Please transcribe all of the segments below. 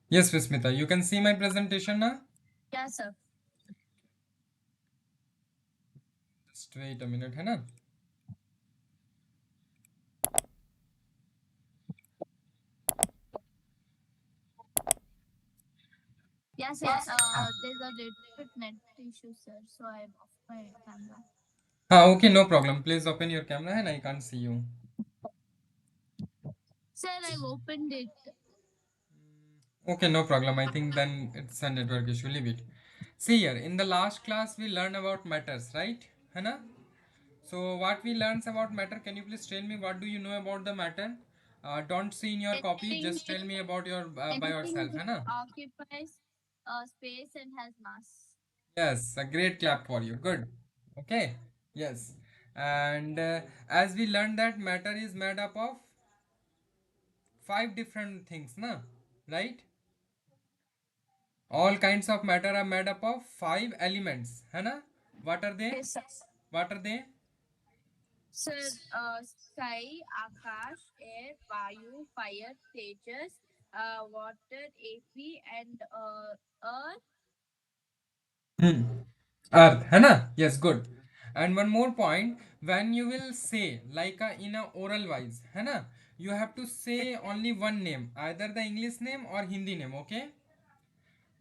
Yes, Vismita, you can see my presentation now. Yeah, sir. Just wait a minute, है ना? Yeah, sir. There's a little bit net issue, sir. So I'm off my camera. Okay, no problem. Please open your camera and I can't see you. Sir, I've opened it. Okay, no problem. I think then it's a network issue. Leave it. See here, in the last class we learned about matters, right? है ना? So what we learned about matter, can you please tell me what do you know about the matter? Don't see in your copy, Anything, just tell me about your by anything yourself, है which ना? occupies space and has mass. Yes, a great clap for you. Good. Okay. Yes. And as we learned that matter is made up of five different things, na? Right? All kinds of matter are made up of five elements, है ना? What are they? Yes, sir. What are they? Sir, sky, Akash, air, Vayu, fire, Tejas, water, AP, and earth. Hmm. Earth, है ना? Yes, good. And one more point, when you will say like in a oral wise, है ना? You have to say only one name, either the English name or Hindi name, okay?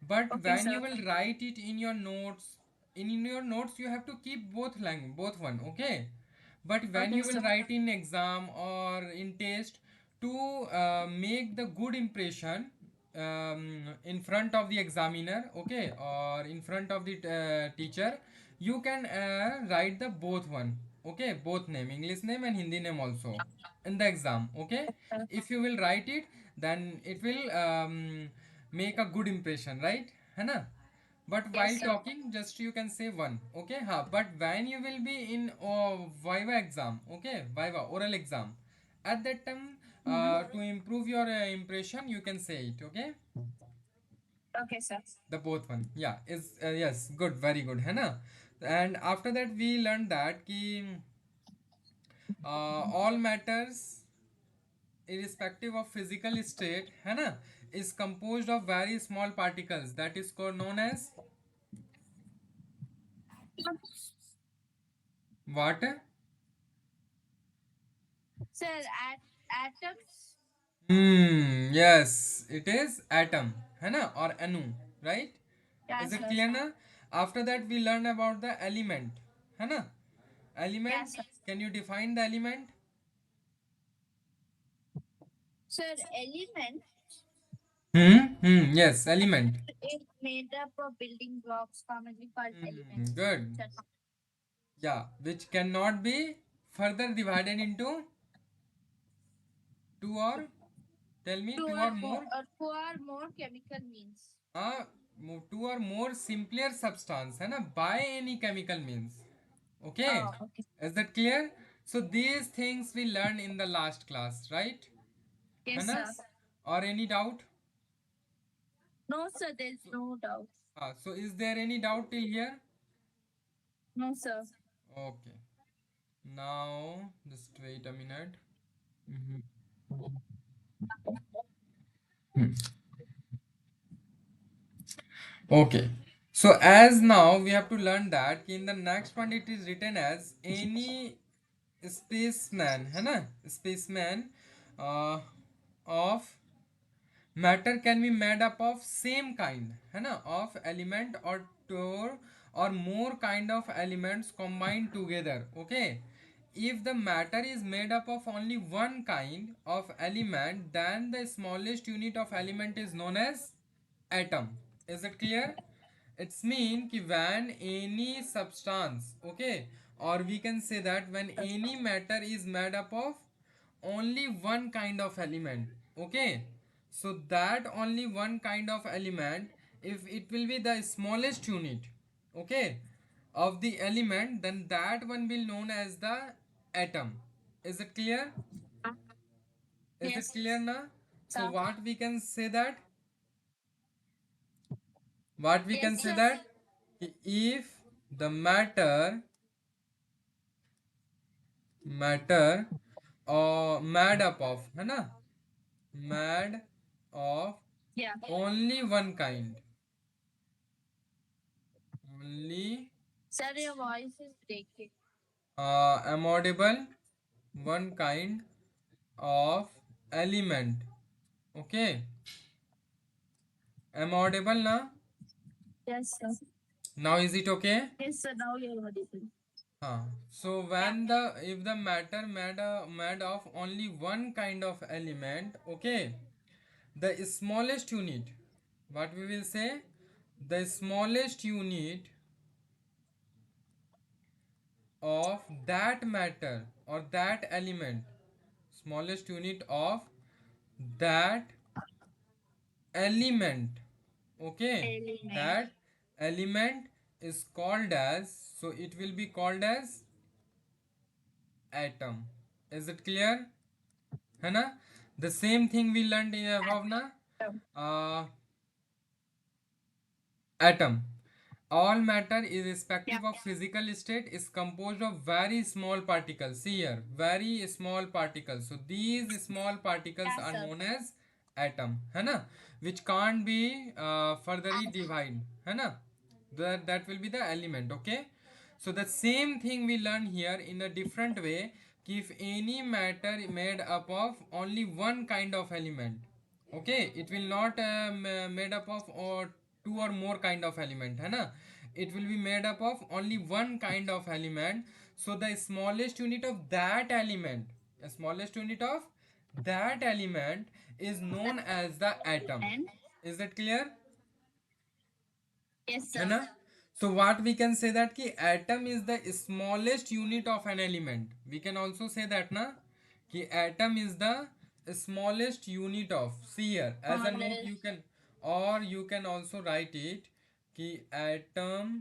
But Okay, when you sir. will write it in your notes you have to keep both language, both one, okay? But when Okay, you will sir. write in exam or in test to make the good impression in front of the examiner, okay, or in front of the teacher, you can write the both one, okay, both name, English name and Hindi name also in the exam, okay? If you will write it, then it will make a good impression, right, है ना? But Yes, while sir. talking just you can say one, okay, ha, but when you will be in viva exam, okay, viva oral exam, at that time Mhm. to improve your impression you can say it, okay, Okay, sir. the both one, yeah, is yes, good, very good, है ना? And after that we learned that ki all matters irrespective of physical state, है ना, is composed of very small particles that is called known as what? Sir, atoms. Yes, it is atom, है ना, or anu, right? Yeah, Is it sir. clear ना? After that we learn about the element, है ना? Yeah, Element, sir. can you define the element? Sir, element Yes, element. is made up of building blocks commonly called elements. Good. Sir. Yeah, which cannot be further divided into two or, tell me, two or more. Two or more chemical means. uh, two or more simpler substance, है ना, by any chemical means, okay? Oh, okay. Is that clear? So these things we learned in the last class, right, है Yes, ना? sir. Or any doubt? No, sir, there's So, no doubt. so is there any doubt till here? No, sir. Okay, now just wait a minute. Mhm. Okay, so as now we have to learn that in the next one it is written as any spaceman, है ना, spaceman uh, of matter can be made up of same kind, है ना, of element or two or more kind of elements combined together, okay? If the matter is made up of only one kind of element, then the smallest unit of element is known as atom. Is it clear? It's mean कि when any substance, okay, or we can say that when any matter is made up of only one kind of element, okay, so that only one kind of element, if it will be the smallest unit, okay, of the element, then that one will known as the atom. Is it clear? Is it Yes, clear now? So sir. what we can say that, what we can Yes, say sir. that if the matter or made up of, है ना, made of Yeah. Only one kind. Only Sir, your voice is breaking. am audible. One kind of element. Okay. Am audible now? Yes, sir. Now is it okay? Yes, sir. Now you're audible. So Yeah. when the if the matter made of only one kind of element, okay, the smallest unit, what we will say, the smallest unit of that matter or that element, smallest unit of that element, okay, Element. that element is called as, so it will be called as atom. Is it clear? है ना? The same thing we learned in above na. uh, Atom. All matter Yeah. irrespective of physical state is composed of very small particles. See here, very small particles. So these small particles Yeah, are sir. known as atom, है ना? Which can't be furtherly divided, है ना? That will be the element, okay? So the same thing we learn here in a different way. If any matter made up of only one kind of element, okay, it will not made up of or two or more kind of element, है ना? It will be made up of only one kind of element. So the smallest unit of that element, the smallest unit of that element is known as the atom. And Is that clear? yes, है sir. ना? So what we can say that कि atom is the smallest unit of an element. We can also say that ना कि atom is the smallest unit of. See here as a note you Smallest. can, or you can also write it कि atom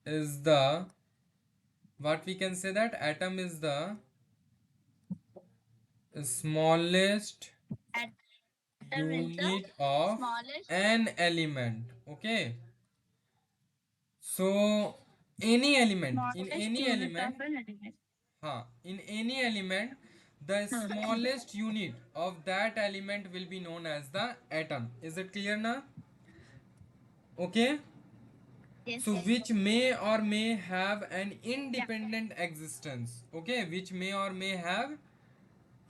is the, what we can say that atom is the smallest Atom is the unit of smallest. an element. Okay. So any element, in Smallest any unit of element, an element. in any element, the smallest unit of that element will be known as the atom. Is it clear now? Okay. So Yes. which may or may have an Yeah. independent existence. Okay, which may or may have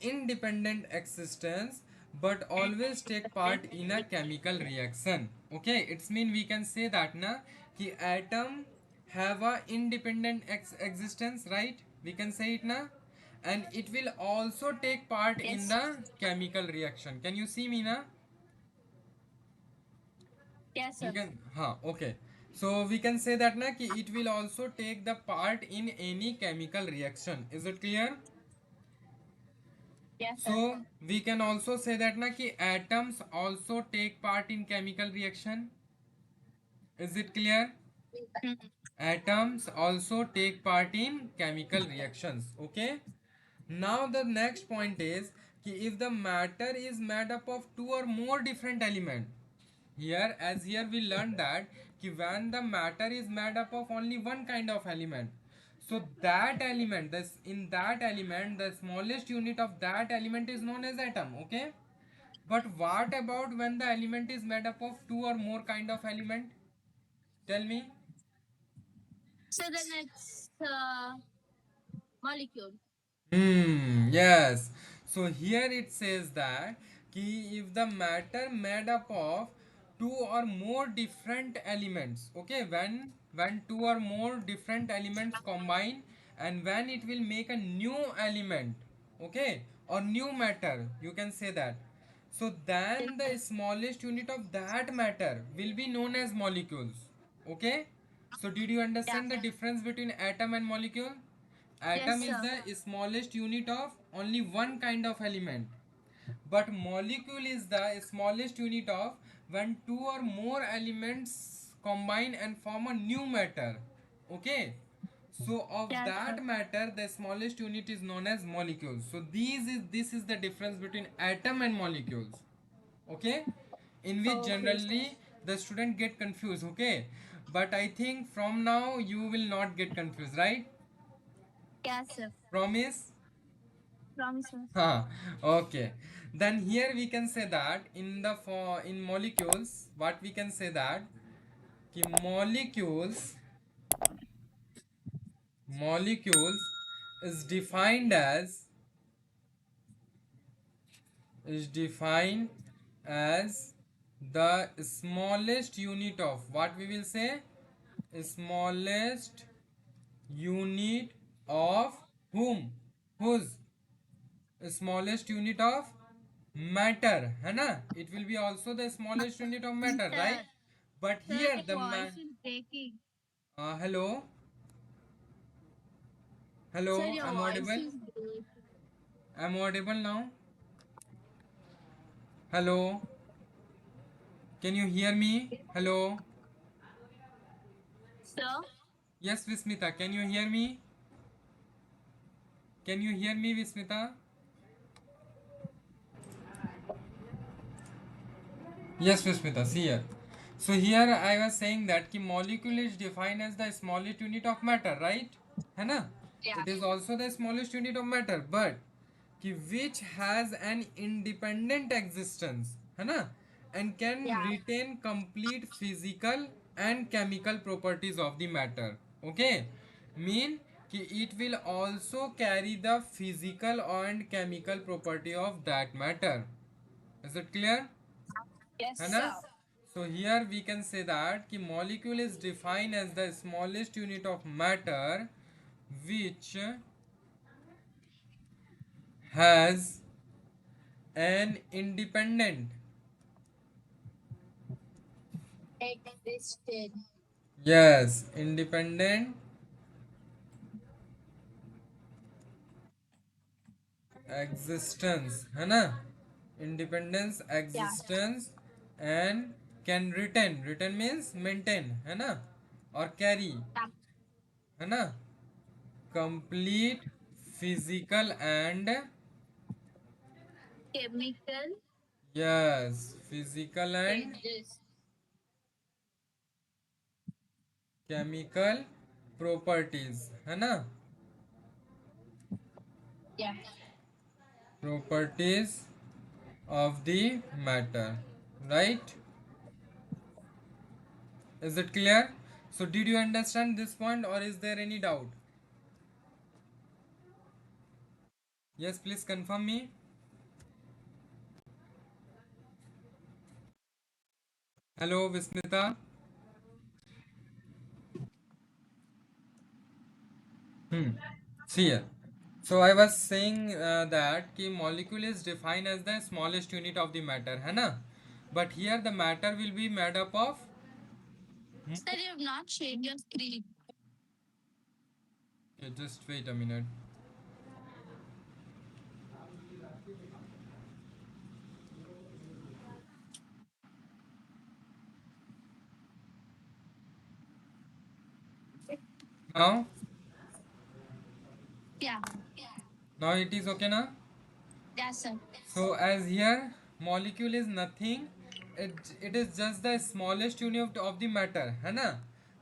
independent existence but always take part in a chemical reaction. Okay, it's mean we can say that na ki atom have a independent existence, right? We can say it na, and it will also take part in Yes. the chemical reaction. Can you see me na? Yes, You sir. can, okay. So we can say that na ki it will also take the part in any chemical reaction. Is it clear? Yes, sir. So we can also say that na ki atoms also take part in chemical reaction. Is it clear? Mhm. Atoms also take part in chemical reactions. Okay. Now the next point is कि if the matter is made up of two or more different elements, here as here we learned that कि when the matter is made up of only one kind of element, so that element, this in that element, the smallest unit of that element is known as atom. Okay. But what about when the element is made up of two or more kind of element? Tell me. So then it's molecule. Yes. So here it says that ki if the matter made up of two or more different elements, okay, when two or more different elements combine and when it will make a new element, okay, or new matter, you can say that. So then the smallest unit of that matter will be known as molecules. Okay. So did you Yeah. understand the difference between atom and molecule? Atom Yes, is sir. the smallest unit of only one kind of element, but molecule is the smallest unit of when two or more elements combine and form a new matter. Okay. So of Yes, sir. that matter, the smallest unit is known as molecules. So this is the difference between atom and molecules. Okay, in which Okay, sir. generally the student get confused. Okay, but I think from now you will not get confused, right? Yes, sir. Promise. promise, sir. Huh. Okay. Then here we can say that in the for in molecules, what we can say that ki molecules is defined as the smallest unit of what we will say smallest unit of whom whose smallest unit of matter है ना it will be also the smallest unit of matter Sir, right but sir, here your the voice is breaking. hello Sir, hello your I'm voice audible is breaking. I'm audible now hello can you hear me hello Sir, yes Vismita can you hear me can you hear me Vismita yes Vismita see here so here I was saying that ki molecule is defined as the smallest unit of matter right है ना yeah, it is also the smallest unit of matter but कि which has an independent existence है ना and can yeah, retain complete physical and chemical properties of the matter okay mean कि it will also carry the physical and chemical property of that matter is it clear yes, है ना sir. so here we can say that कि molecule is defined as the smallest unit of matter which has an independent Existed. yes independent existence है ना independence Yeah, existence and can retain means maintain है ना और carry yeah. है ना complete physical and Chemical yes physical and changes. chemical properties है ना Yeah. properties of the matter right is it clear so did you understand this point or is there any doubt yes please confirm me hello Vismita hmm see here so I was saying that ki molecule is defined as the smallest unit of the matter है ना but here the matter will be made up of Sir, you have not shared your screen. okay, just wait a minute now Yeah, now it is okay now yes, sir. so as here molecule is nothing it is just the smallest unit of the matter है ना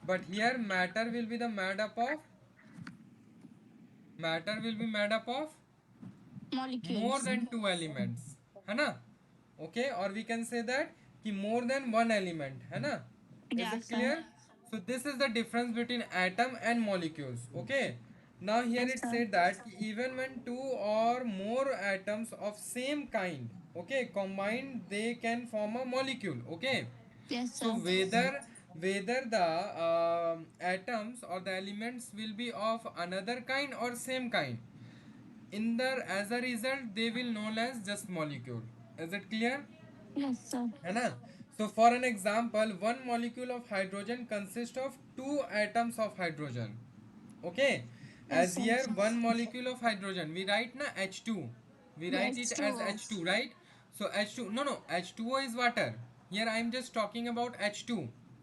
but here matter will be made up of more Molecules. than two elements है ना okay or we can say that कि more than one element है ना is Yes, it sir. clear so this is the difference between atom and molecules okay now here Yes, it sir. said that even when two or more atoms of same kind okay combined they can form a molecule okay Yes, so sir. whether the atoms or the elements will be of another kind or same kind in the as a result they will known as just molecule is it clear Yes, sir. है ना so for an example one molecule of hydrogen consists of two atoms of hydrogen okay Yes, as sir. here one molecule of hydrogen we write na H2 we write Yes, it as true. H2 right so H2 no H2O is water here I am just talking about H2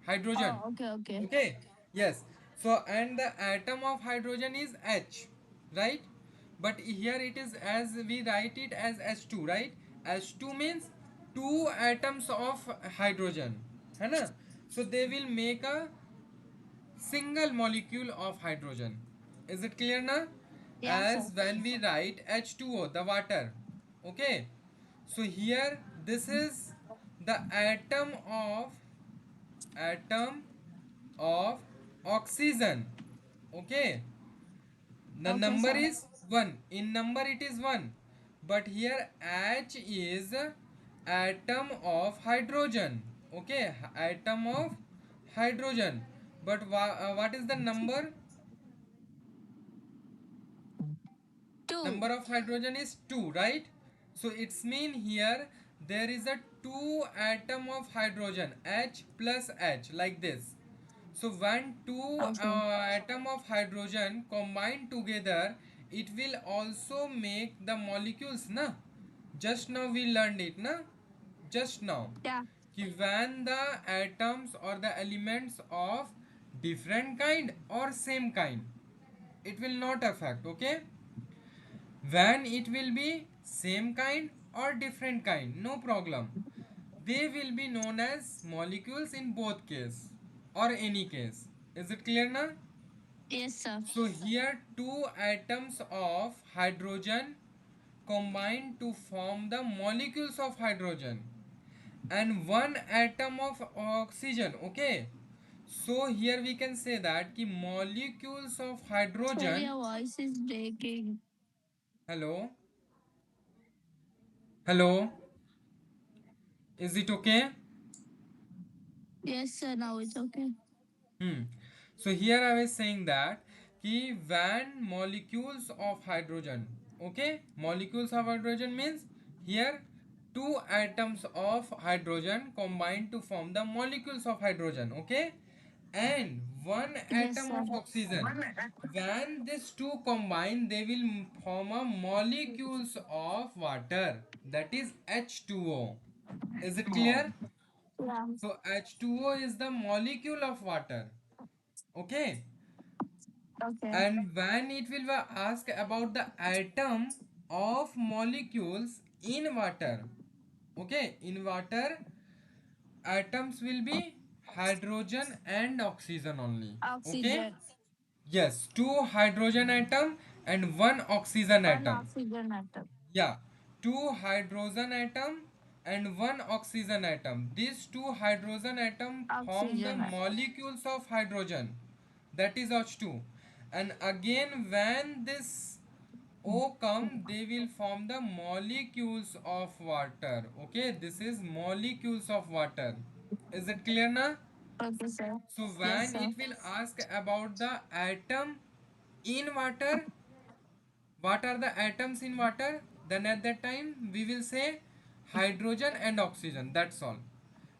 hydrogen Oh, okay, okay. okay yes so and the atom of hydrogen is H right but here it is as we write it as H2 right H2 means two atoms of hydrogen है ना so they will make a single molecule of hydrogen is it clear now Yeah, sir. as when we write H2O, the water. Okay, so here this is the atom of oxygen. Okay, the Okay, number sir. is 1. In number it is 1, but here H is atom of hydrogen. Okay, atom of hydrogen, but what is the number? Two. Number of hydrogen is 2, right? So it's mean here there is a 2 atom of hydrogen, H plus H, like this. So when two Okay. atom of hydrogen combine together, it will also make the molecules, na? Just now we learned it, na? Just now Yeah. कि when the atoms or the elements of different kind or same kind, it will not affect. Okay, when it will be same kind or different kind, no problem, they will be known as molecules in both case or any case. Is it clear now? Yes, sir. So here two atoms of hydrogen combine to form the molecules of hydrogen and one atom of oxygen. Okay, so here we can say that ki molecules of Sir, hydrogen. your voice is breaking. Hello, hello, is it okay? Yes, sir. Now it's okay. Hmm. So here I was saying that कि when molecules of hydrogen, okay, molecules of hydrogen means here two atoms of hydrogen combine to form the molecules of hydrogen, okay, and one Yes, atom sir. of oxygen. When these two combine, they will form a molecules of water, that is H2O. Is it clear? Yeah. So H2O is the molecule of water. Okay, Okay. and when it will be asked about the atom of molecules in water, okay, in water atoms will be hydrogen and oxygen only. Okay, Oxygen. yes, two hydrogen atom and one oxygen One atom. oxygen atom. Yeah, two hydrogen atom and one oxygen atom. These two hydrogen atom form the Oxygen atom. molecules of hydrogen, that is H2. And again when this O come, they will form the molecules of water. Okay, this is molecules of water. Is it clear now? Okay, sir. So Yes, when sir. it will ask about the atom in water, what are the atoms in water, then at that time we will say hydrogen and oxygen, that's all.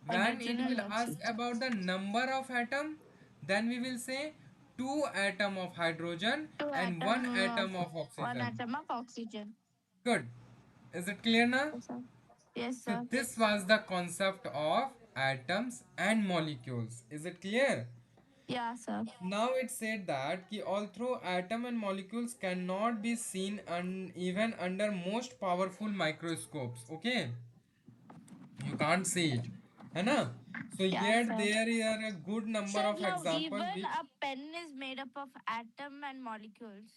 When Hydrogen it and will ask oxygen. about the number of atom, then we will say two atom of hydrogen Two and one atom of atom of one oxygen. atom of oxygen. Good. Is it clear now? Yes, sir. Yes, So sir. this was the concept of atoms and molecules. Is it clear? Yeah, sir. Now it said that कि although atom and molecules cannot be seen even under most powerful microscopes, okay, you can't see it, है ना? So Yeah, yet sir. there are a good number Sir, of now example even which, a pen is made up of atom and molecules.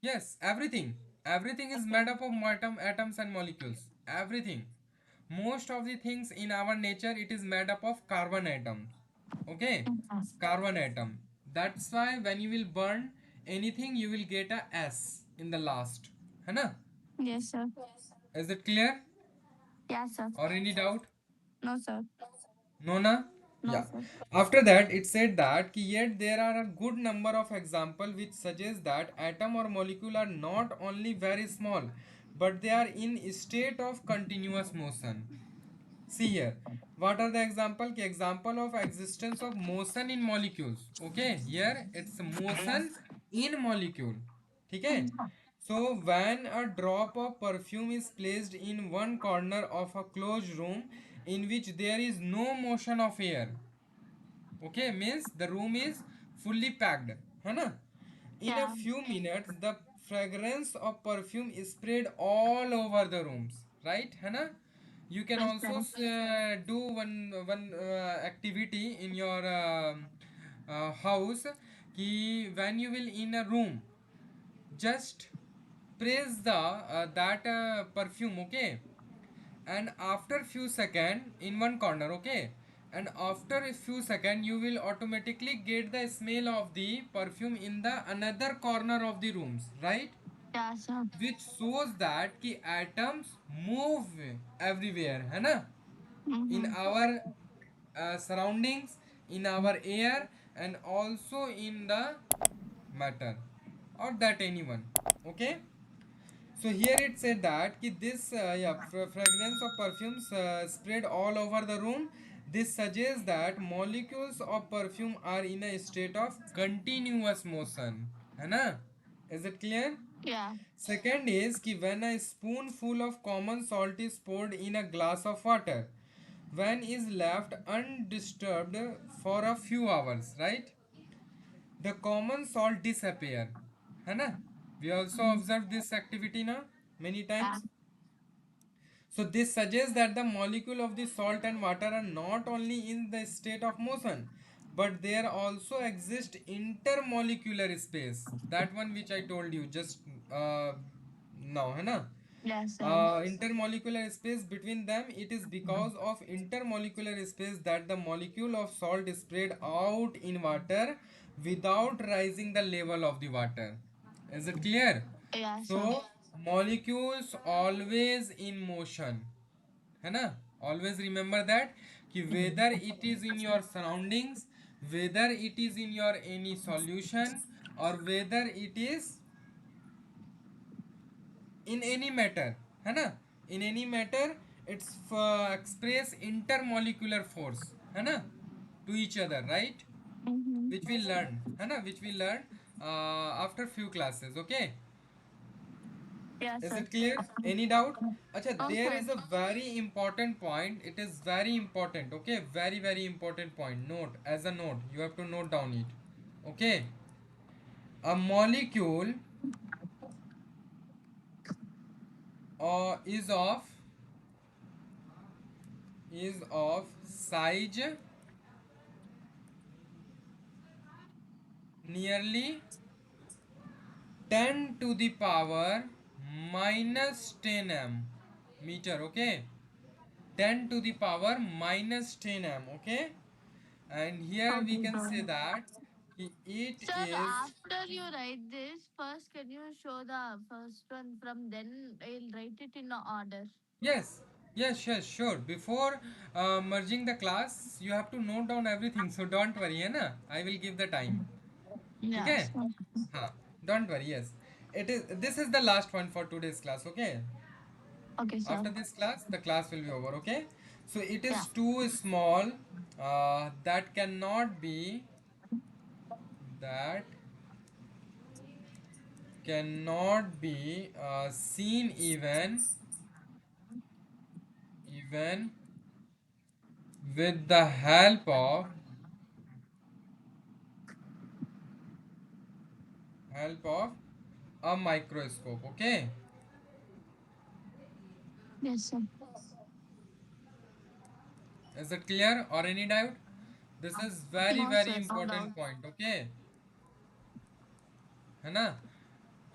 yes, everything is Okay. made up of atoms and molecules. Everything. Most of the things in our nature it is made up of carbon atom. Okay, carbon atom. That's why when you will burn anything, you will get a S in the last. है ना? Yes, sir. Is it clear? Yeah, sir. Or any doubt? No, sir. No, na? No, Yeah. sir. After that, it said that कि yet there are a good number of example which suggest that atom or molecule are not only very small, but they are in state of continuous motion. See here, what are the example? Ki example of existence of motion in molecules. Okay, here it's motion in molecule. ठीक है? So when a drop of perfume is placed in one corner of a closed room in which there is no motion of air, okay, means the room is fully packed, है ना? In a Yeah. few minutes, the fragrance of perfume is spread all over the rooms, right? है ना? You can Yes, also sir. do one activity in your house कि when you will in a room, just sprays the that perfume, okay, and after few second in one corner, okay, and after a few second you will automatically get the smell of the perfume in the another corner of the rooms, right? Yeah, sir. which shows that कि atoms move everywhere है ना, in Mm-hmm. our surroundings, in our air, and also in the matter or that anyone, okay. So here it said that कि this yeah, fragrance of perfumes spread all over the room. This suggests that molecules of perfume are in a state of continuous motion, है ना? Is it clear? Yeah. Second is कि when a spoonful of common salt is poured in a glass of water, when is left undisturbed for a few hours, right? The common salt disappear, है ना? We also Mm. observe this activity now many Yeah. times. So this suggests that the molecule of the salt and water are not only in the state of motion, but there also exist intermolecular space. That one which I told you just now, है ना? Yes, sir. Intermolecular space between them. It is because of intermolecular space that the molecule of salt is spread out in water without rising the level of the water. Is it clear? Yeah, sir. So molecules always in motion, है ना? Always remember that कि whether it is in your surroundings, whether it is in your any solution, or whether it is in any matter, है ना? In any matter, it's express intermolecular force, है ना? To each other, right? Mm-hmm. Which we learn, है ना? Which we learn after few classes, okay? Yes, Is sir. it clear? Any doubt? Acha, there Okay. is a very important point. It is very important. Okay, very very important point. Note as a note. You have to note down it. Okay, a molecule is of size nearly 10 to the power minus 10 m meter. Okay, 10 to the power minus 10 m. Okay, and here we Okay, can sir. say that it Sir, is. after you write this, first can you show the first one from then I'll write it in order. Yes, yes, yes, sure. Before merging the class, you have to note down everything. So don't worry, है ना? I will give the time. ठीक है? Yes. हाँ, don't worry. Yes, it is. This is the last one for today's class. Okay. Okay, sir. After this class, the class will be over. Okay. So it Yeah. is too small that that cannot be seen even with the help of a microscope. Okay, Yes, sir. is it clear or any doubt? This is very No, very sir. No doubt. important point. Okay, है ना?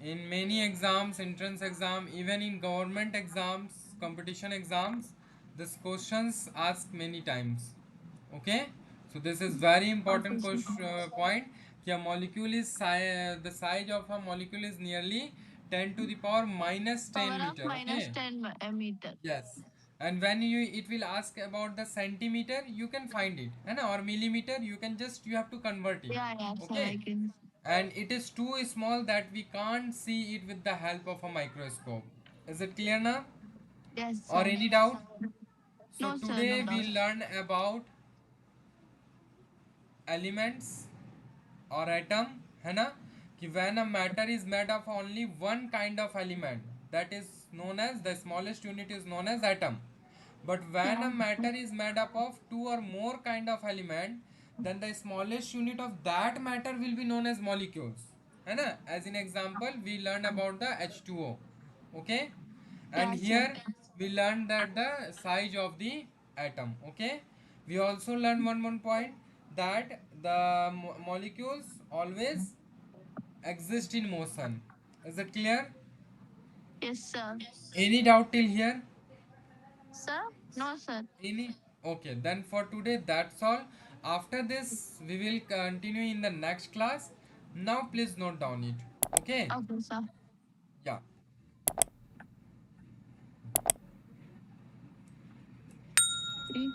In many exams, entrance exam, even in government exams, competition exams, this questions asked many times. Okay, so this is very Okay, important sir. point. कि a molecule is the size of a molecule is nearly 10 to the power minus 10 Power of meter. minus Okay. 10 meter. Yes. And when you it will ask about the centimeter, you can find it. And or millimeter, you have to convert it. Yeah, yeah, sir. I Okay. can. And it is too small that we can't see it with the help of a microscope. Is it clear now? Yes, Or sir. any doubt? So No, sir. No today we doubt. learn about elements or atom, है ना? कि when a matter is made of only one kind of element, that is known as the smallest unit is known as atom. But when Yeah. a matter is made up of two or more kind of element, then the smallest unit of that matter will be known as molecules, है ना? As in example, we learn about the H2O. Okay, and Yeah, sir. here we learn that the size of the atom. Okay, we also learn one more point that the molecules always exist in motion. Is it clear? Yes, sir. Any doubt till here? Sir? No, sir. Any? Okay, then for today that's all. After this, we will continue in the next class. Now, please note down it. Okay? Okay, sir. Yeah. Three.